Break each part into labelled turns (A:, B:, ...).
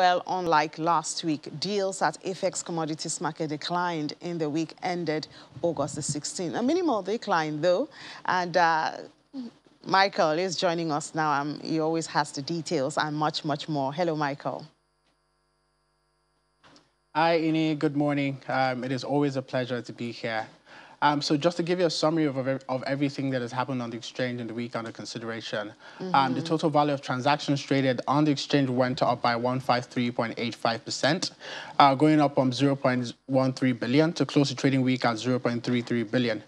A: Well, unlike last week, deals at AFEX Commodities market declined in the week ended August the 16th. A minimal decline, though, and Michael is joining us now. He always has the details and much, much more. Hello, Michael.
B: Hi, Ini. Good morning. It is always a pleasure to be here. So just to give you a summary of everything that has happened on the exchange in the week under consideration, the total value of transactions traded on the exchange went up by 153.85%, going up from 0.13 billion to close the trading week at 0.33 billion.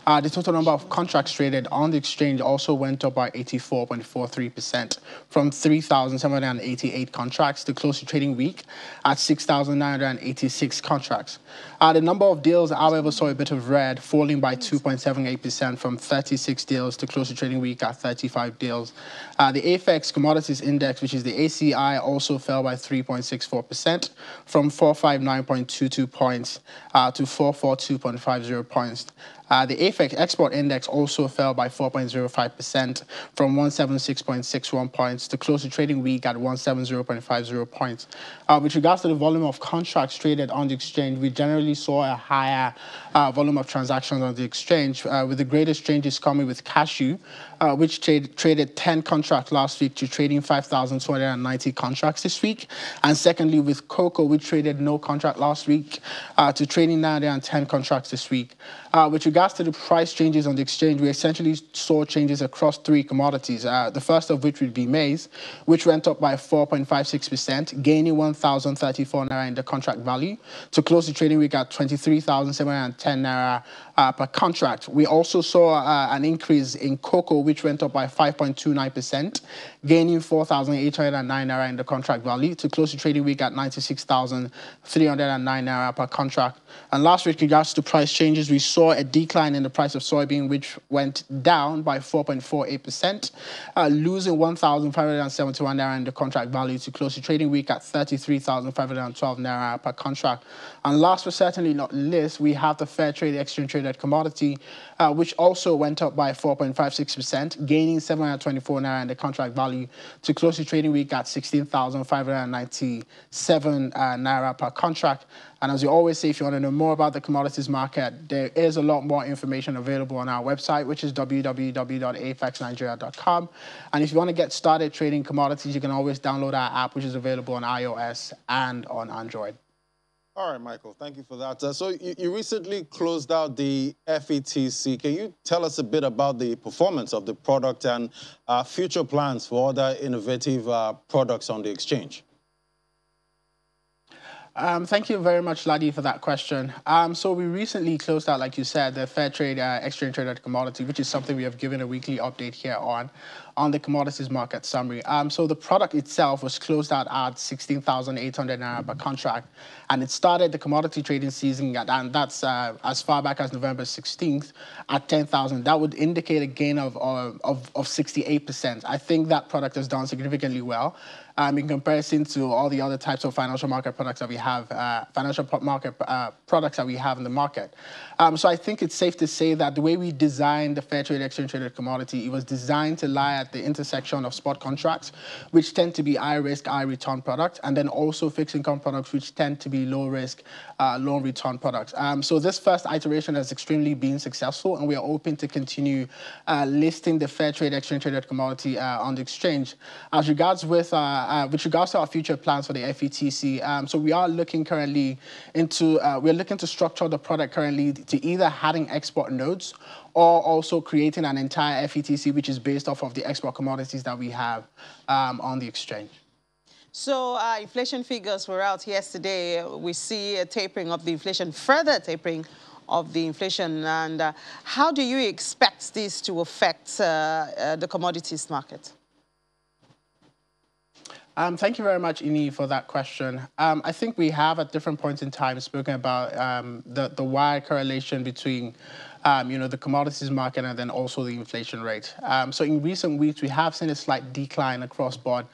B: The total number of contracts traded on the exchange also went up by 84.43%, from 3,788 contracts to close the trading week at 6,986 contracts. The number of deals, however, saw a bit of red, falling by 2.78% from 36 deals to close the trading week at 35 deals. The AFEX Commodities Index, which is the ACI, also fell by 3.64%, from 459.22 points to 442.50 points. The AFEX Export Index also fell by 4.05%, from 176.61 points to close the trading week at 170.50 points. With regards to the volume of contracts traded on the exchange, we generally saw a higher volume of transactions on the exchange, with the greatest changes coming with Cashew, which traded 10 contracts last week to trading 5,290 contracts this week. And secondly, with Cocoa, which traded no contract last week to trading 910 contracts this week. With regards to the price changes on the exchange, we essentially saw changes across three commodities. The first of which would be maize, which went up by 4.56%, gaining 1,034 naira in the contract value to close the trading week at 23,710 naira per contract. We also saw an increase in cocoa, which went up by 5.29%, gaining 4,809 naira in the contract value to close the trading week at 96,309 naira per contract. And last week, in regards to price changes, we saw a decline in the price of soybean, which went down by 4.48%, losing 1,571 naira in the contract value to close the trading week at 33,512 naira per contract. And last but certainly not least, we have the fair trade exchange traded commodity, which also went up by 4.56%, gaining 724 naira in the contract value to close the trading week at 16,597 naira per contract. And as we always say, if you want to know more about the commodities market, there is a lot more information available on our website, which is www.afexnigeria.com. And if you want to get started trading commodities, you can always download our app, which is available on iOS and on Android.
C: All right, Michael, thank you for that. So you recently closed out the Fvtc. Can you tell us a bit about the performance of the product and future plans for other innovative products on the exchange?
B: Thank you very much, Ladi, for that question. So we recently closed out, like you said, the fair trade exchange traded commodity, which is something we have given a weekly update here on the commodities market summary. So the product itself was closed out at 16,800 naira per contract, and it started the commodity trading season and that's as far back as November 16th at 10,000. That would indicate a gain of 68%. I think that product has done significantly well. In comparison to all the other types of financial market products that we have, products that we have in the market. So I think it's safe to say that the way we designed the fair trade exchange traded commodity, it was designed to lie at the intersection of spot contracts, which tend to be high risk, high return products, and then also fixed income products, which tend to be low risk, low return products. So this first iteration has extremely been successful, and we are open to continue listing the fair trade exchange traded commodity on the exchange. As regards with regards to our future plans for the Fvtc, so we are looking currently into, we're looking to structure the product currently to either adding export nodes or also creating an entire Fvtc, which is based off of the export commodities that we have on the exchange.
A: So inflation figures were out yesterday. We see a tapering of the inflation, further tapering of the inflation. And how do you expect this to affect the commodities market?
B: Thank you very much, Ini, for that question. I think we have at different points in time spoken about the wide correlation between the commodities market and then also the inflation rate. So in recent weeks, we have seen a slight decline across board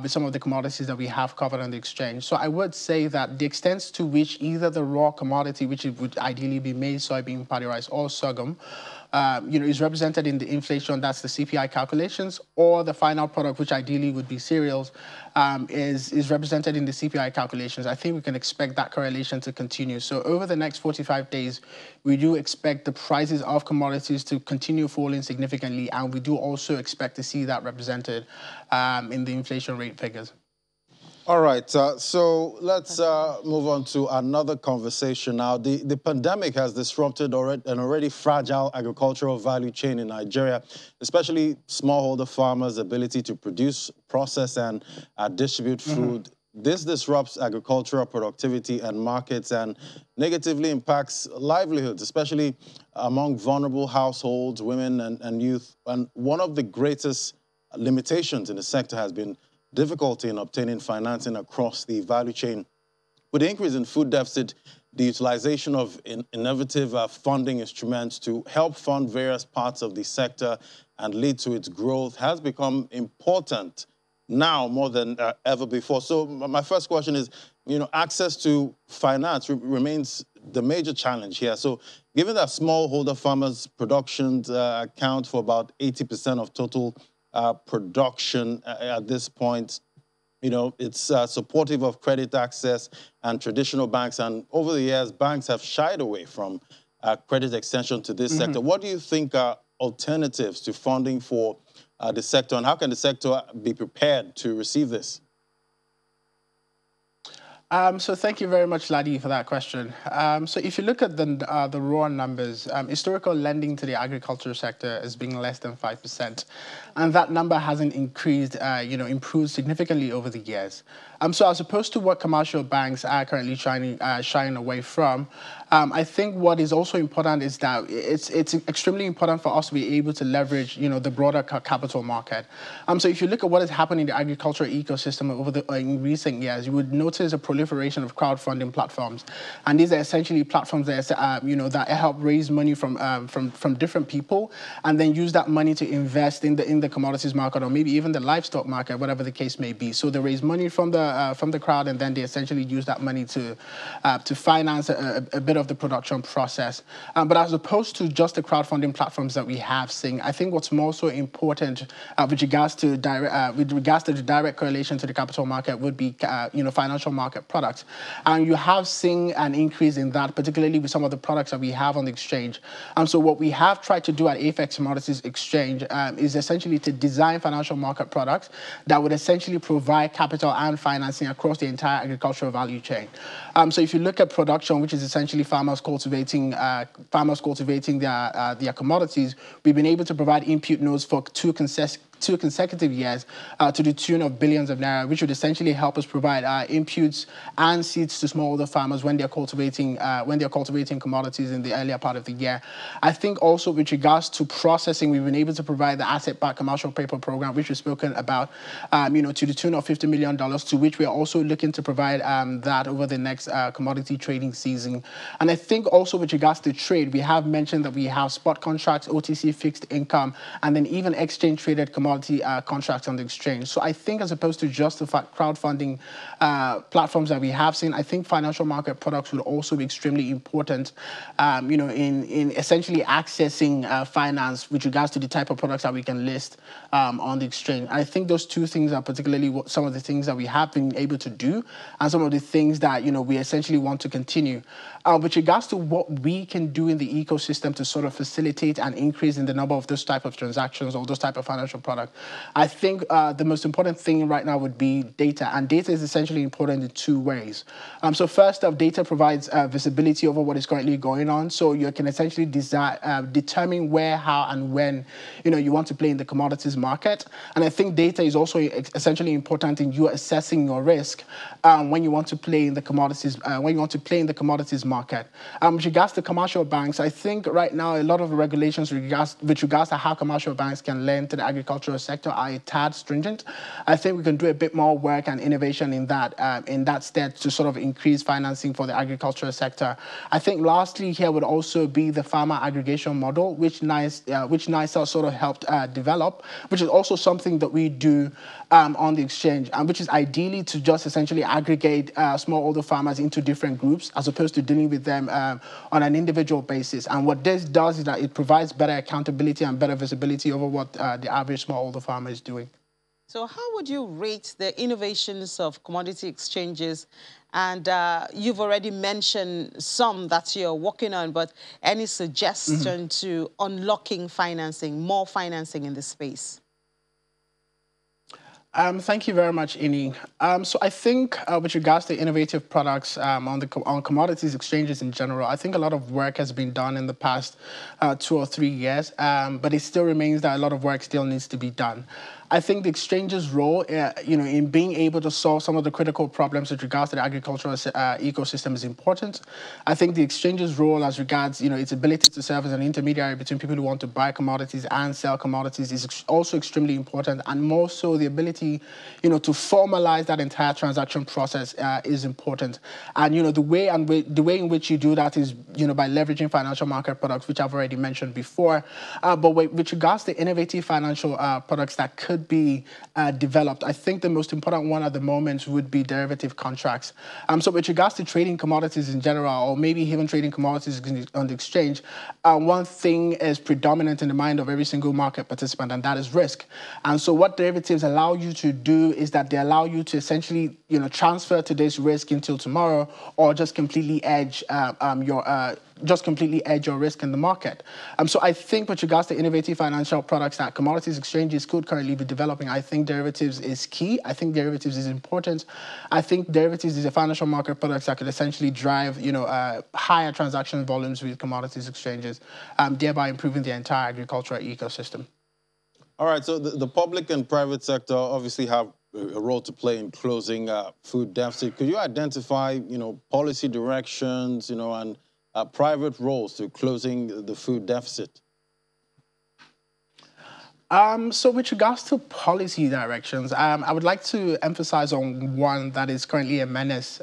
B: with some of the commodities that we have covered on the exchange. So I would say that the extent to which either the raw commodity, which would ideally be maize, soybean, paddy rice, or sorghum, is represented in the inflation, that's the CPI calculations, or the final product, which ideally would be cereals, is represented in the CPI calculations. I think we can expect that correlation to continue. So over the next 45 days, we do expect the prices of commodities to continue falling significantly, and we do also expect to see that represented in the inflation rate figures.
C: All right, so let's move on to another conversation now. The pandemic has disrupted an already fragile agricultural value chain in Nigeria, especially smallholder farmers' ability to produce, process, and distribute food. This disrupts agricultural productivity and markets and negatively impacts livelihoods, especially among vulnerable households, women, and youth. And one of the greatest limitations in the sector has been difficulty in obtaining financing across the value chain. With the increase in food deficit, the utilization of innovative funding instruments to help fund various parts of the sector and lead to its growth has become important now more than ever before. So my first question is, access to finance remains the major challenge here. So given that smallholder farmers' productions account for about 80% of total production at this point, it's supportive of credit access and traditional banks. And over the years, banks have shied away from credit extension to this sector. What do you think are alternatives to funding for the sector, and how can the sector be prepared to receive this?
B: So thank you very much, Ladi, for that question. So if you look at the raw numbers, historical lending to the agricultural sector is being less than 5%. And that number hasn't increased, improved significantly over the years. So as opposed to what commercial banks are currently shying away from, I think what is also important is that it's extremely important for us to be able to leverage, the broader capital market. So if you look at what has happened in the agricultural ecosystem in recent years, you would notice a proliferation of crowdfunding platforms, and these are essentially platforms that that help raise money from different people, and then use that money to invest in the commodities market, or maybe even the livestock market, whatever the case may be. So they raise money from the crowd, and then they essentially use that money to finance a bit of the production process. But as opposed to just the crowdfunding platforms that we have seen, I think what's more so important with regards to the direct correlation to the capital market would be financial market products. And you have seen an increase in that, particularly with some of the products that we have on the exchange. So what we have tried to do at AFEX Commodities Exchange is essentially to design financial market products that would essentially provide capital and financing across the entire agricultural value chain. So if you look at production, which is essentially farmers cultivating their commodities, we've been able to provide input notes for two consecutive years to the tune of billions of naira, which would essentially help us provide inputs and seeds to smallholder farmers when they're cultivating commodities in the earlier part of the year. I think also with regards to processing, we've been able to provide the asset-backed commercial paper program, which we've spoken about, to the tune of $50 million, to which we are also looking to provide that over the next commodity trading season. And I think also with regards to trade, we have mentioned that we have spot contracts, OTC fixed income, and then even exchange traded commodity contracts on the exchange. So I think as opposed to just the crowdfunding platforms that we have seen, I think financial market products would also be extremely important, in essentially accessing finance with regards to the type of products that we can list on the exchange. I think those two things are particularly some of the things that we have been able to do, and some of the things that we essentially want to continue. With regards to what we can do in the ecosystem to sort of facilitate an increase in the number of those type of transactions or those type of financial products, I think the most important thing right now would be data, and data is essentially important in two ways. So first off, data provides visibility over what is currently going on, so you can essentially determine where, how, and when you want to play in the commodities market. And I think data is also essentially important in you assessing your risk when you want to play in the commodities market. With regards to commercial banks, I think right now a lot of the regulations with regards to how commercial banks can lend to the agricultural sector are a tad stringent. I think we can do a bit more work and innovation in that stead to sort of increase financing for the agricultural sector. I think lastly here would also be the farmer aggregation model, which NISA sort of helped develop, which is also something that we do on the exchange, and which is ideally to just essentially aggregate smallholder farmers into different groups, as opposed to dealing dealing with them on an individual basis. And what this does is that it provides better accountability and better visibility over what the average smallholder farmer is doing.
A: So how would you rate the innovations of commodity exchanges? And you've already mentioned some that you're working on, but any suggestion to unlocking financing, more financing in the space?
B: Thank you very much, Ini. So I think with regards to innovative products on commodities exchanges in general, I think a lot of work has been done in the past 2 or 3 years, but it still remains that a lot of work still needs to be done. I think the exchange's role, in being able to solve some of the critical problems with regards to the agricultural ecosystem is important. I think the exchange's role as regards, its ability to serve as an intermediary between people who want to buy commodities and sell commodities is also extremely important, and more so the ability, to formalize that entire transaction process is important. And the way in which you do that is, by leveraging financial market products, which I've already mentioned before. But with regards to innovative financial products that could be developed, I think the most important one at the moment would be derivative contracts. So with regards to trading commodities in general, or maybe even trading commodities on the exchange, one thing is predominant in the mind of every single market participant, and that is risk. And so what derivatives allow you to do is that they allow you to essentially, transfer today's risk until tomorrow, or just completely edge your risk in the market. So I think with regards to innovative financial products that commodities exchanges could currently be developing, I think derivatives is key. I think derivatives is important. I think derivatives is a financial market product that could essentially drive, higher transaction volumes with commodities exchanges, thereby improving the entire agricultural ecosystem.
C: All right, so the public and private sector obviously have a role to play in closing food deficit. Could you identify, policy directions, and private roles to closing the food deficit?
B: So with regards to policy directions, I would like to emphasize on one that is currently a menace,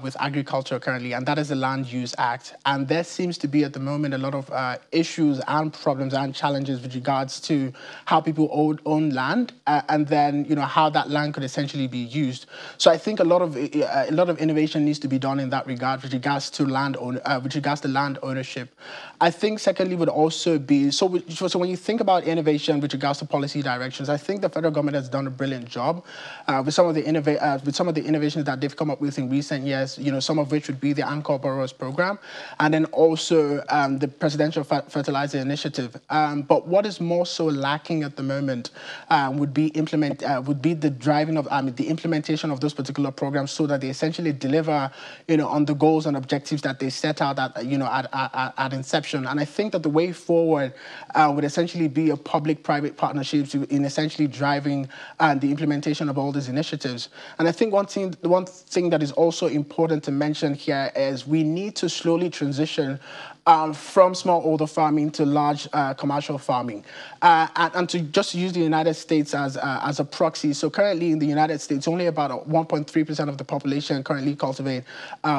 B: with agriculture currently, and that is the Land Use Act. And there seems to be at the moment a lot of issues and problems and challenges with regards to how people own land, and then how that land could essentially be used. So I think a lot of innovation needs to be done in that regard with regards to land ownership. I think secondly would also be so when you think about innovation with regards to policy directions, I think the federal government has done a brilliant job with some of the innovations that they've come up with in recent years, some of which would be the Anchor Borrowers Program, and then also the Presidential Fertilizer Initiative. But what is more so lacking at the moment would be the driving of the implementation of those particular programs, so that they essentially deliver, on the goals and objectives that they set out at inception. And I think that the way forward would essentially be a public-private partnership in essentially driving the implementation of all these initiatives. And I think one thing that is also important to mention here is we need to slowly transition from smallholder farming to large commercial farming, and to just use the United States as a proxy. So currently in the United States, only about 1.3% of the population currently cultivate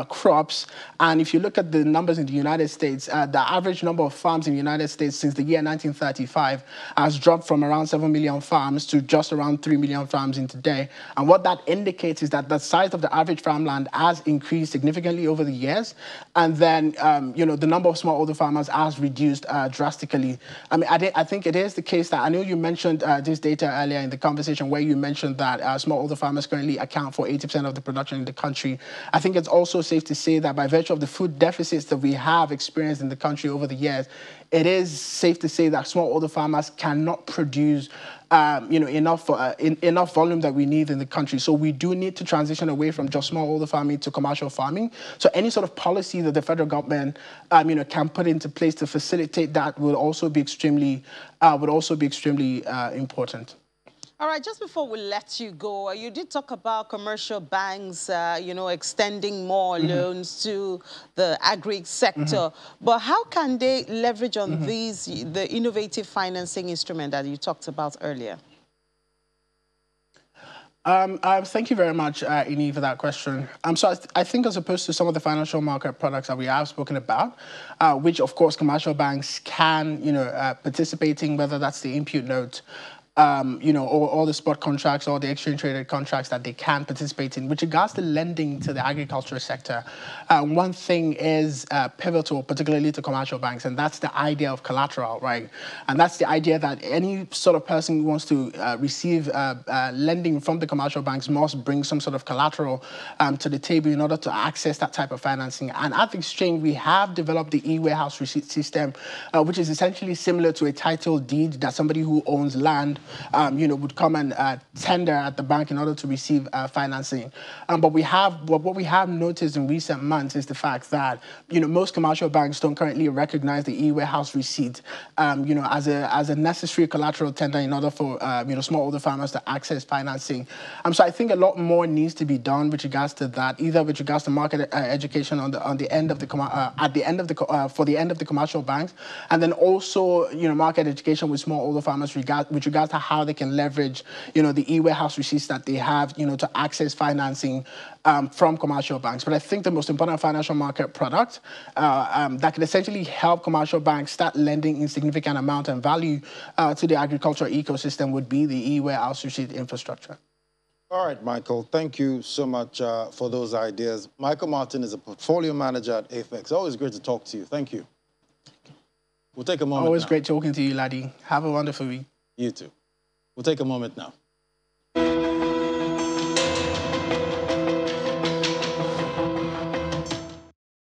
B: crops. And if you look at the numbers in the United States, the average number of farms in the United States since the year 1935 has dropped from around 7 million farms to just around 3 million farms in today. And what that indicates is that the size of the average farmland has increased significantly over the years, and then the number of smallholder farmers has reduced drastically. I mean, I think it is the case that I know you mentioned this data earlier in the conversation, where you mentioned that smallholder farmers currently account for 80% of the production in the country. I think it's also safe to say that by virtue of the food deficits that we have experienced in the country over the years, it is safe to say that smallholder farmers cannot produce enough volume that we need in the country. So we do need to transition away from just smallholder farming to commercial farming. So any sort of policy that the federal government can put into place to facilitate that would also be extremely important.
A: All right, just before we let you go, you did talk about commercial banks, extending more loans to the agri sector. But how can they leverage on the innovative financing instrument that you talked about earlier?
B: Thank you very much, Ini, for that question. So I think as opposed to some of the financial market products that we have spoken about, which of course commercial banks can, participate in, whether that's the input note, all the spot contracts or the exchange traded contracts that they can participate in. With regards to lending to the agricultural sector, one thing is pivotal, particularly to commercial banks, and that's the idea of collateral, right? And that's the idea that any sort of person who wants to receive lending from the commercial banks must bring some sort of collateral to the table in order to access that type of financing. And at the exchange, we have developed the e-warehouse receipt system, which is essentially similar to a title deed that somebody who owns land would come and tender at the bank in order to receive financing. But what we have noticed in recent months is the fact that most commercial banks don't currently recognize the e-warehouse receipt as a necessary collateral tender in order for smallholder farmers to access financing. So I think a lot more needs to be done with regards to that, either with regards to market education for the end of the commercial banks, and then also market education with smallholder farmers with regards to how they can leverage the e-warehouse receipts that they have to access financing from commercial banks. But I think the most important financial market product that can essentially help commercial banks start lending in significant amount and value to the agricultural ecosystem would be the e-warehouse receipt infrastructure.
C: All right, Michael, thank you so much for those ideas. Michael Martin is a portfolio manager at AFEX. Always great to talk to you. Thank you. We'll take a moment.
B: Always great talking to you, laddie. Have a wonderful week.
C: You too. We'll take a moment now.